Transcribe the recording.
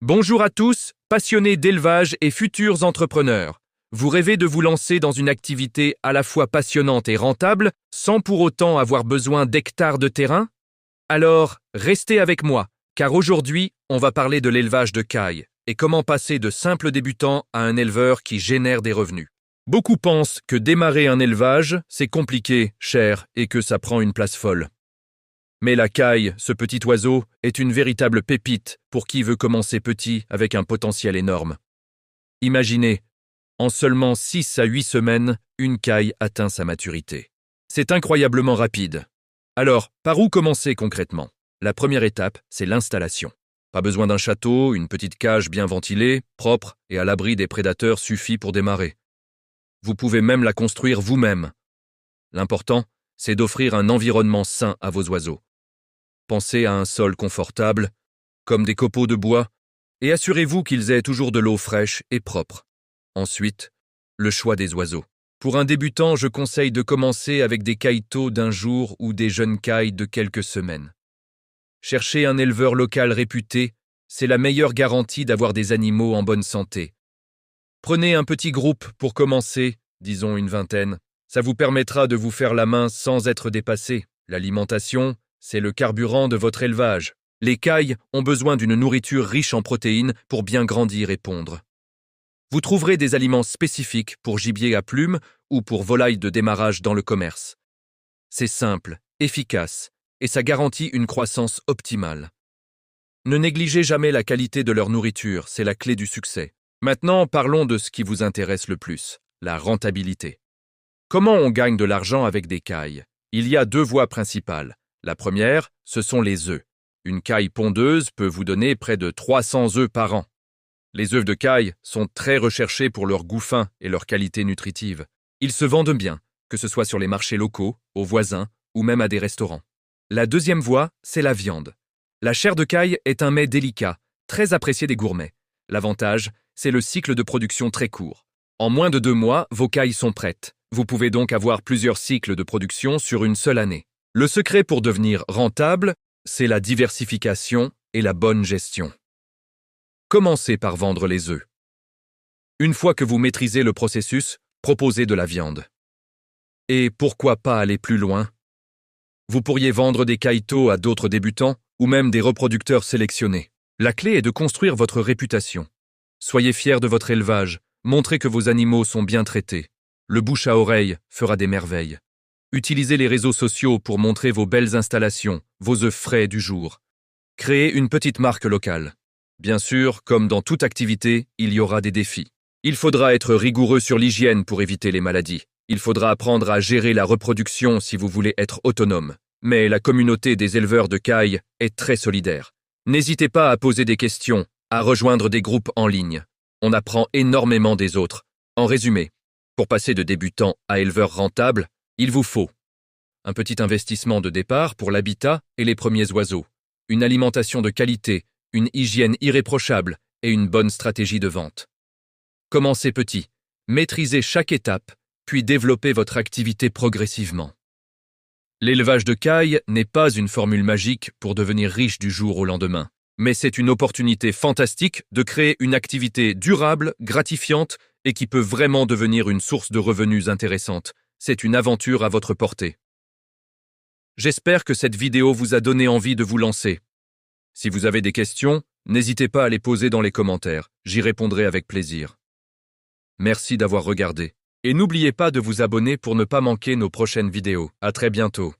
Bonjour à tous, passionnés d'élevage et futurs entrepreneurs. Vous rêvez de vous lancer dans une activité à la fois passionnante et rentable, sans pour autant avoir besoin d'hectares de terrain? Alors, restez avec moi, car aujourd'hui, on va parler de l'élevage de cailles et comment passer de simple débutant à un éleveur qui génère des revenus. Beaucoup pensent que démarrer un élevage, c'est compliqué, cher et que ça prend une place folle. Mais la caille, ce petit oiseau, est une véritable pépite pour qui veut commencer petit avec un potentiel énorme. Imaginez, en seulement 6 à 8 semaines, une caille atteint sa maturité. C'est incroyablement rapide. Alors, par où commencer concrètement? La première étape, c'est l'installation. Pas besoin d'un château, une petite cage bien ventilée, propre et à l'abri des prédateurs suffit pour démarrer. Vous pouvez même la construire vous-même. L'important, c'est d'offrir un environnement sain à vos oiseaux. Pensez à un sol confortable, comme des copeaux de bois, et assurez-vous qu'ils aient toujours de l'eau fraîche et propre. Ensuite, le choix des oiseaux. Pour un débutant, je conseille de commencer avec des cailles-tôt d'un jour ou des jeunes cailles de quelques semaines. Cherchez un éleveur local réputé, c'est la meilleure garantie d'avoir des animaux en bonne santé. Prenez un petit groupe pour commencer, disons une vingtaine. Ça vous permettra de vous faire la main sans être dépassé. L'alimentation, c'est le carburant de votre élevage. Les cailles ont besoin d'une nourriture riche en protéines pour bien grandir et pondre. Vous trouverez des aliments spécifiques pour gibier à plumes ou pour volailles de démarrage dans le commerce. C'est simple, efficace, et ça garantit une croissance optimale. Ne négligez jamais la qualité de leur nourriture, c'est la clé du succès. Maintenant, parlons de ce qui vous intéresse le plus, la rentabilité. Comment on gagne de l'argent avec des cailles? Il y a 2 voies principales. La première, ce sont les œufs. Une caille pondeuse peut vous donner près de 300 œufs par an. Les œufs de caille sont très recherchés pour leur goût fin et leur qualité nutritive. Ils se vendent bien, que ce soit sur les marchés locaux, aux voisins ou même à des restaurants. La deuxième voie, c'est la viande. La chair de caille est un mets délicat, très apprécié des gourmets. L'avantage, c'est le cycle de production très court. En moins de 2 mois, vos cailles sont prêtes. Vous pouvez donc avoir plusieurs cycles de production sur une seule année. Le secret pour devenir rentable, c'est la diversification et la bonne gestion. Commencez par vendre les œufs. Une fois que vous maîtrisez le processus, proposez de la viande. Et pourquoi pas aller plus loin? Vous pourriez vendre des cailles-tôt à d'autres débutants ou même des reproducteurs sélectionnés. La clé est de construire votre réputation. Soyez fiers de votre élevage, montrez que vos animaux sont bien traités. Le bouche à oreille fera des merveilles. Utilisez les réseaux sociaux pour montrer vos belles installations, vos œufs frais du jour. Créez une petite marque locale. Bien sûr, comme dans toute activité, il y aura des défis. Il faudra être rigoureux sur l'hygiène pour éviter les maladies. Il faudra apprendre à gérer la reproduction si vous voulez être autonome. Mais la communauté des éleveurs de cailles est très solidaire. N'hésitez pas à poser des questions, à rejoindre des groupes en ligne. On apprend énormément des autres. En résumé, pour passer de débutant à éleveur rentable, il vous faut un petit investissement de départ pour l'habitat et les premiers oiseaux, une alimentation de qualité, une hygiène irréprochable et une bonne stratégie de vente. Commencez petit, maîtrisez chaque étape, puis développez votre activité progressivement. L'élevage de cailles n'est pas une formule magique pour devenir riche du jour au lendemain, mais c'est une opportunité fantastique de créer une activité durable, gratifiante et qui peut vraiment devenir une source de revenus intéressante. C'est une aventure à votre portée. J'espère que cette vidéo vous a donné envie de vous lancer. Si vous avez des questions, n'hésitez pas à les poser dans les commentaires, j'y répondrai avec plaisir. Merci d'avoir regardé. Et n'oubliez pas de vous abonner pour ne pas manquer nos prochaines vidéos. À très bientôt.